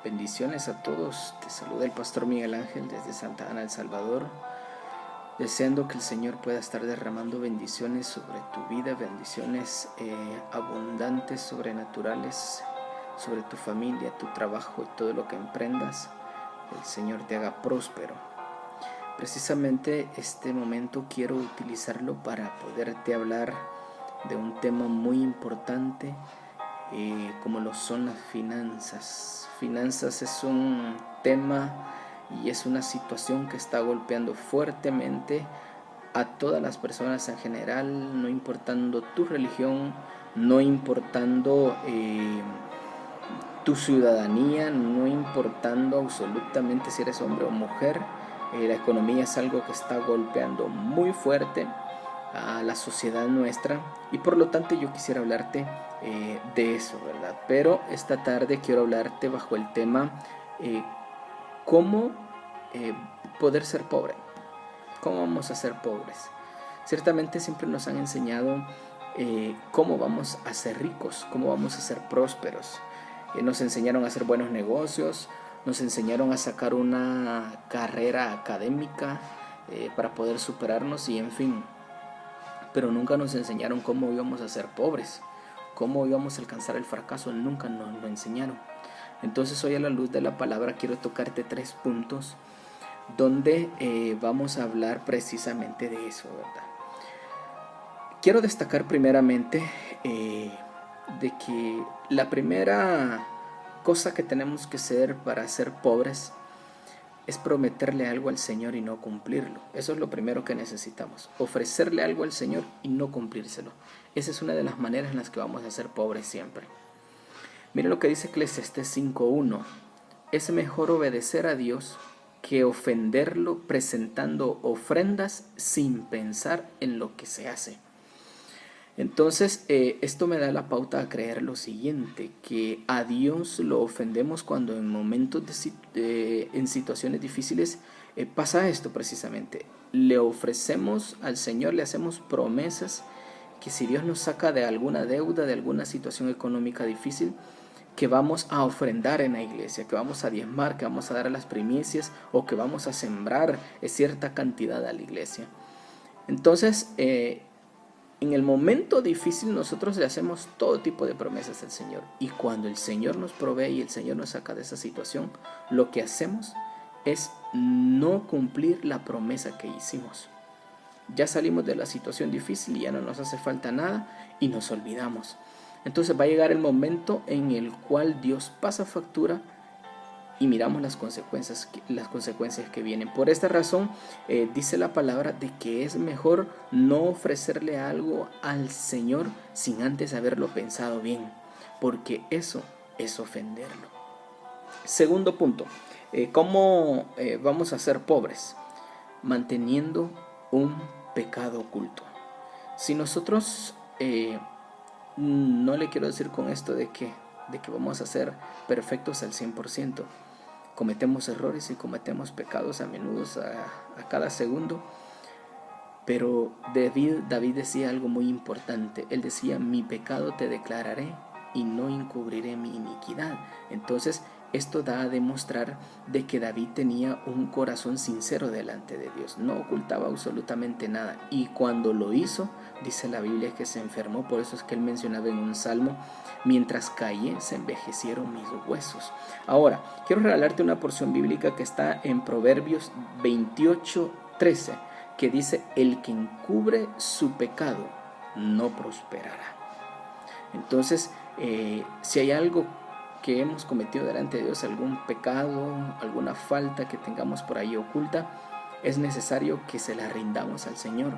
Bendiciones a todos, te saluda el pastor Miguel Ángel desde Santa Ana, El Salvador, deseando que el Señor pueda estar derramando bendiciones sobre tu vida, bendiciones abundantes, sobrenaturales, sobre tu familia, tu trabajo y todo lo que emprendas. El Señor te haga próspero. Precisamente este momento quiero utilizarlo para poderte hablar de un tema muy importante, como lo son las finanzas. Finanzas es un tema y es una situación que está golpeando fuertemente a todas las personas en general, no importando tu religión, no importando tu ciudadanía, no importando absolutamente si eres hombre o mujer. La economía es algo que está golpeando muy fuerte a la sociedad nuestra y por lo tanto yo quisiera hablarte de eso, ¿verdad? Pero esta tarde quiero hablarte bajo el tema cómo poder ser pobre, cómo vamos a ser pobres. Ciertamente siempre nos han enseñado cómo vamos a ser ricos, cómo vamos a ser prósperos. Nos enseñaron a hacer buenos negocios, nos enseñaron a sacar una carrera académica para poder superarnos y en fin. Pero nunca nos enseñaron cómo íbamos a ser pobres, cómo íbamos a alcanzar el fracaso, nunca nos lo enseñaron. Entonces hoy a la luz de la palabra quiero tocarte 3 puntos donde vamos a hablar precisamente de eso, ¿verdad? Quiero destacar primeramente de que la primera cosa que tenemos que hacer para ser pobres es prometerle algo al Señor y no cumplirlo. Eso es lo primero que necesitamos, ofrecerle algo al Señor y no cumplírselo. Esa es una de las maneras en las que vamos a ser pobres siempre. Mira lo que dice Eclesiastés 5:1. Es mejor obedecer a Dios que ofenderlo presentando ofrendas sin pensar en lo que se hace. Entonces, esto me da la pauta a creer lo siguiente, que a Dios lo ofendemos cuando en momentos en situaciones difíciles pasa esto precisamente. Le ofrecemos al Señor, le hacemos promesas que si Dios nos saca de alguna deuda, de alguna situación económica difícil, que vamos a ofrendar en la iglesia, que vamos a diezmar, que vamos a dar a las primicias o que vamos a sembrar cierta cantidad a la iglesia. Entonces, en el momento difícil nosotros le hacemos todo tipo de promesas al Señor y cuando el Señor nos provee y el Señor nos saca de esa situación, lo que hacemos es no cumplir la promesa que hicimos. Ya salimos de la situación difícil y ya no nos hace falta nada y nos olvidamos. Entonces va a llegar el momento en el cual Dios pasa factura y miramos las consecuencias que vienen. Por esta razón dice la palabra de que es mejor no ofrecerle algo al Señor sin antes haberlo pensado bien, porque eso es ofenderlo. Segundo punto, ¿cómo vamos a ser pobres? Manteniendo un pecado oculto. Si nosotros, no le quiero decir con esto de que vamos a ser perfectos al 100%, cometemos errores y cometemos pecados a menudo, a cada segundo, pero David decía algo muy importante. Él decía: mi pecado te declararé y no encubriré mi iniquidad. Entonces esto da a demostrar de que David tenía un corazón sincero delante de Dios, no ocultaba absolutamente nada, y cuando lo hizo, dice la Biblia que se enfermó. Por eso es que él mencionaba en un salmo: mientras callé se envejecieron mis huesos. Ahora, quiero regalarte una porción bíblica que está en Proverbios 28:13, que dice: el que encubre su pecado no prosperará. Entonces, si hay algo que hemos cometido delante de Dios, algún pecado, alguna falta que tengamos por ahí oculta, es necesario que se la rindamos al Señor,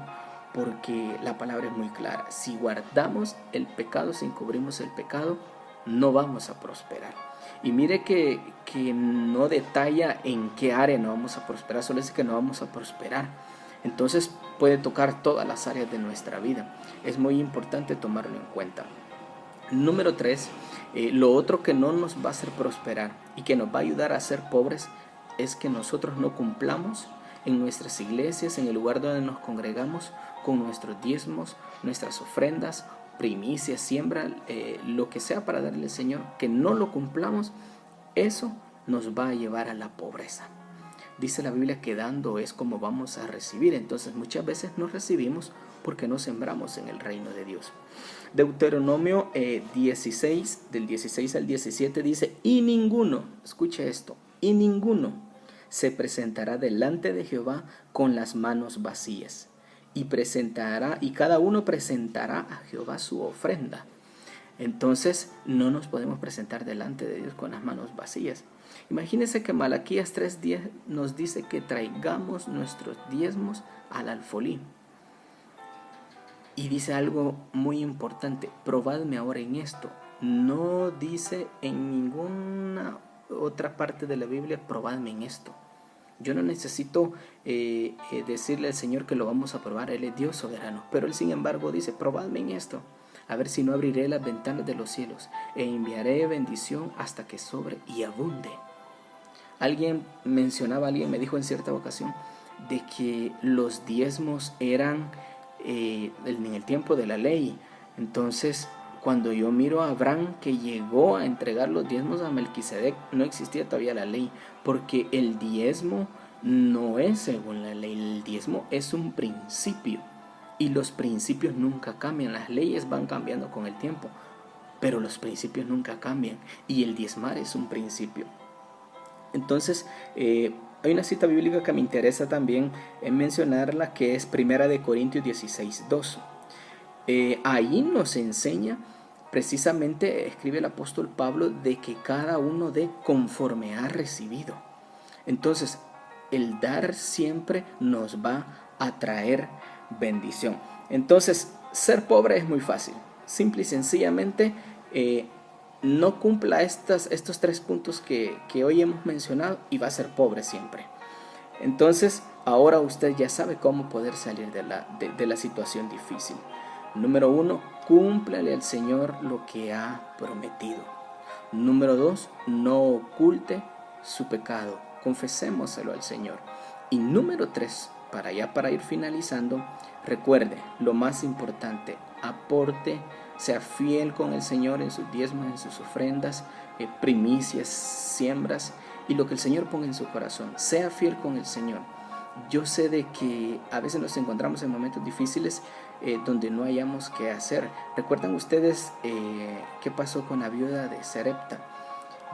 porque la palabra es muy clara: si guardamos el pecado, si encubrimos el pecado, no vamos a prosperar. Y mire que no detalla en qué área no vamos a prosperar, solo dice que no vamos a prosperar. Entonces puede tocar todas las áreas de nuestra vida. Es muy importante tomarlo en cuenta. Número 3, lo otro que no nos va a hacer prosperar y que nos va a ayudar a ser pobres es que nosotros no cumplamos en nuestras iglesias, en el lugar donde nos congregamos, con nuestros diezmos, nuestras ofrendas, primicias, siembra, lo que sea para darle al Señor, que no lo cumplamos. Eso nos va a llevar a la pobreza. Dice la Biblia que dando es como vamos a recibir. Entonces muchas veces no recibimos porque no sembramos en el reino de Dios. Deuteronomio 16, del 16 al 17 dice: y ninguno, escuche esto, y ninguno se presentará delante de Jehová con las manos vacías, y cada uno presentará a Jehová su ofrenda. Entonces no nos podemos presentar delante de Dios con las manos vacías. Imagínense que Malaquías 3:10 nos dice que traigamos nuestros diezmos al alfolí. Y dice algo muy importante: probadme ahora en esto. No dice en ninguna otra parte de la Biblia: probadme en esto. Yo no necesito decirle al Señor que lo vamos a probar. Él es Dios soberano. Pero Él, sin embargo, dice: probadme en esto, a ver si no abriré las ventanas de los cielos e enviaré bendición hasta que sobre y abunde. Alguien me dijo en cierta ocasión de que los diezmos eran en el tiempo de la ley. Entonces, cuando yo miro a Abraham, que llegó a entregar los diezmos a Melquisedec, no existía todavía la ley, porque el diezmo no es según la ley. El diezmo es un principio, y los principios nunca cambian. Las leyes van cambiando con el tiempo, pero los principios nunca cambian, y el diezmar es un principio. Entonces, hay una cita bíblica que me interesa también mencionarla, que es 1 Corintios 16:2. Ahí nos enseña, precisamente escribe el apóstol Pablo, de que cada uno dé conforme ha recibido. Entonces, el dar siempre nos va a traer bendición. Entonces, ser pobre es muy fácil. Simple y sencillamente, no cumpla estos 3 puntos que hoy hemos mencionado y va a ser pobre siempre. Entonces, ahora usted ya sabe cómo poder salir de la situación difícil. Número 1, cúmplale al Señor lo que ha prometido. Número 2, no oculte su pecado, confesémoselo al Señor. Y número 3, para ir finalizando, recuerde lo más importante: aporte, sea fiel con el Señor en sus diezmos, en sus ofrendas, primicias, siembras, y lo que el Señor ponga en su corazón. Sea fiel con el Señor. Yo sé de que a veces nos encontramos en momentos difíciles donde no hayamos qué hacer. ¿Recuerdan ustedes qué pasó con la viuda de Sarepta?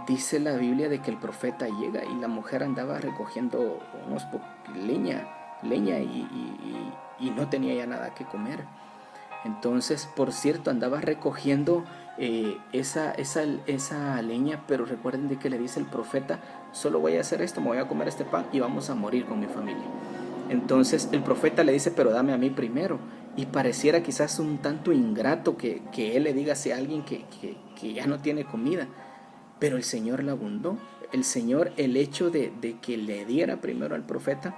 Dice la Biblia de que el profeta llega y la mujer andaba recogiendo leña y no tenía ya nada que comer. Entonces, por cierto, andaba recogiendo esa leña, pero recuerden de que le dice el profeta: solo voy a hacer esto, me voy a comer este pan y vamos a morir con mi familia. Entonces el profeta le dice: pero dame a mí primero. Y pareciera quizás un tanto ingrato que él le diga así a alguien que ya no tiene comida, pero el Señor la abundó. El Señor, el hecho de que le diera primero al profeta,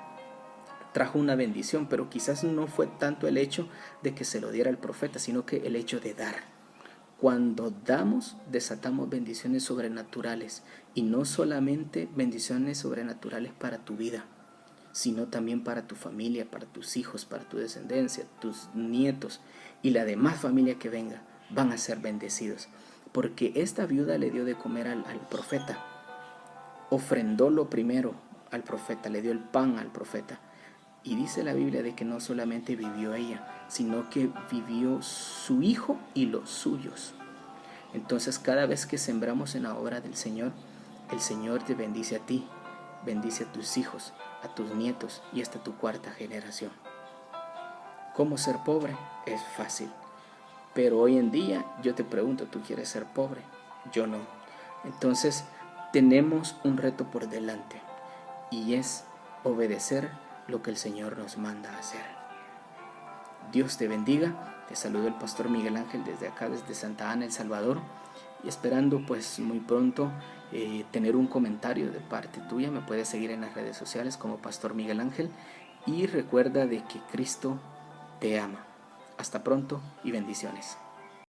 trajo una bendición, pero quizás no fue tanto el hecho de que se lo diera al profeta, sino que el hecho de dar. Cuando damos, desatamos bendiciones sobrenaturales, y no solamente bendiciones sobrenaturales para tu vida, sino también para tu familia, para tus hijos, para tu descendencia, tus nietos y la demás familia que venga, van a ser bendecidos. Porque esta viuda le dio de comer al profeta, ofrendó lo primero al profeta, le dio el pan al profeta. Y dice la Biblia de que no solamente vivió ella, sino que vivió su hijo y los suyos. Entonces, cada vez que sembramos en la obra del Señor, el Señor te bendice a ti, bendice a tus hijos, a tus nietos y hasta tu 4ª generación. ¿Cómo ser pobre? Es fácil. Pero hoy en día yo te pregunto: ¿tú quieres ser pobre? Yo no. Entonces, tenemos un reto por delante, y es obedecer lo que el Señor nos manda a hacer. Dios te bendiga. Te saludo el pastor Miguel Ángel desde acá, desde Santa Ana, El Salvador, y esperando pues muy pronto tener un comentario de parte tuya. Me puedes seguir en las redes sociales como Pastor Miguel Ángel, y recuerda de que Cristo te ama. Hasta pronto y bendiciones.